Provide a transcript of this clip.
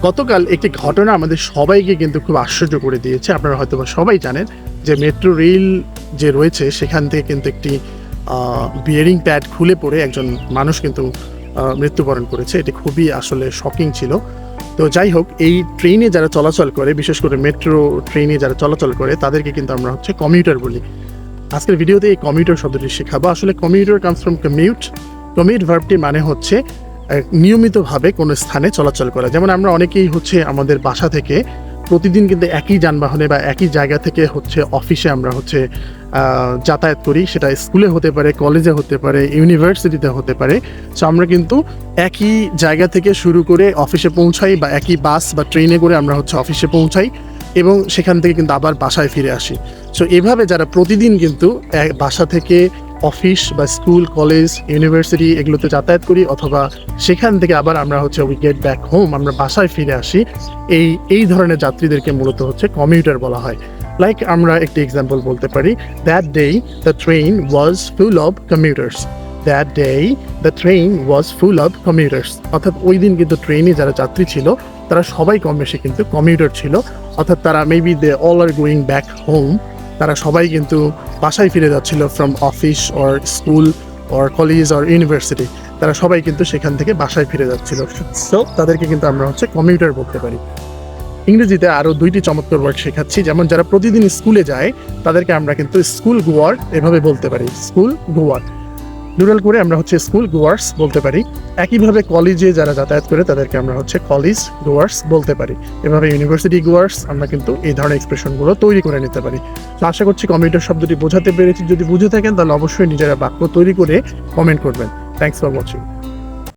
গতকাল একটি ঘটনা আমাদের সবাইকে কিন্তু খুব আশ্চর্য করে দিয়েছে। আপনারা হয়তোবা সবাই জানেন যে মেট্রো রেল যে রয়েছে সেখান থেকে কিন্তু একটি বিয়ারিং প্যাড খুলে পড়ে একজন মানুষ কিন্তু মৃত্যুবরণ করেছে। এটি খুবই আসলে শকিং ছিল। তো যাই হোক, এই ট্রেনে যারা চলাচল করে, বিশেষ করে মেট্রো ট্রেনে যারা চলাচল করে তাদেরকে কিন্তু আমরা হচ্ছে কমিউটার বলি। আজকের ভিডিওতে এই কমিউটার শব্দটি শেখাবো। আসলে commuter comes from commute. Commute ভার্বটির মানে হচ্ছে নিয়মিতভাবে কোনো স্থানে চলাচল করা। যেমন আমরা অনেকেই হচ্ছে আমাদের বাসা থেকে প্রতিদিন কিন্তু একই যানবাহনে বা একই জায়গা থেকে হচ্ছে অফিসে আমরা হচ্ছে যাতায়াত করি। সেটা স্কুলে হতে পারে, কলেজে হতে পারে, ইউনিভার্সিটিতে হতে পারে। সো আমরা কিন্তু একই জায়গা থেকে শুরু করে অফিসে পৌঁছাই বা একই বাস বা ট্রেনে করে আমরা হচ্ছে অফিসে পৌঁছাই এবং সেখান থেকে কিন্তু আবার বাসায় ফিরে আসি। সো এভাবে যারা প্রতিদিন কিন্তু বাসা থেকে অফিস বা স্কুল, কলেজ, ইউনিভার্সিটি এগুলোতে যাতায়াত করি, অথবা সেখান থেকে আবার আমরা হচ্ছে উই গেট ব্যাক হোম, আমরা বাসায় ফিরে আসি, এই ধরনের যাত্রীদেরকে মূলত হচ্ছে কমিউটার বলা হয়। লাইক আমরা একটি এক্সাম্পল বলতে পারি, that day the train was full of commuters. That day the train was full of commuters. অর্থাৎ ওই দিন কিন্তু ট্রেনে যারা যাত্রী ছিল তারা সবাই কম বেশি কিন্তু কমিউটার ছিল। অর্থাৎ তারা maybe they all are going back home. তারা সবাই কিন্তু বাসায় ফিরে যাচ্ছিল from office or school or college or university. তারা সবাই কিন্তু সেখান থেকে বাসায় ফিরে যাচ্ছিল। সো তাদেরকে কিন্তু আমরা হচ্ছে কমিউটার বলতে পারি। ইংরেজিতে আরও দুইটি চমৎকার ওয়ার্ড শেখাচ্ছি। যেমন যারা প্রতিদিন স্কুলে যায় তাদেরকে আমরা কিন্তু স্কুল গোয়ার এভাবে বলতে পারি, স্কুল গোয়ার। ডুরাল করে আমরা হচ্ছে স্কুল গোয়ার্স বলতে পারি। একইভাবে কলেজে যারা যাতায়াত করে তাদেরকে আমরা হচ্ছে কলেজ গোয়ার্স বলতে পারি। এভাবে ইউনিভার্সিটি গোয়ার্স আমরা কিন্তু এই ধরনের এক্সপ্রেশনগুলো তৈরি করে নিতে পারি। তো আশা করছি কমিউটার শব্দটি বোঝাতে পেরেছি। যদি বুঝে থাকেন তাহলে অবশ্যই নিজেরা বাক্য তৈরি করে কমেন্ট করবেন। Thanks for watching.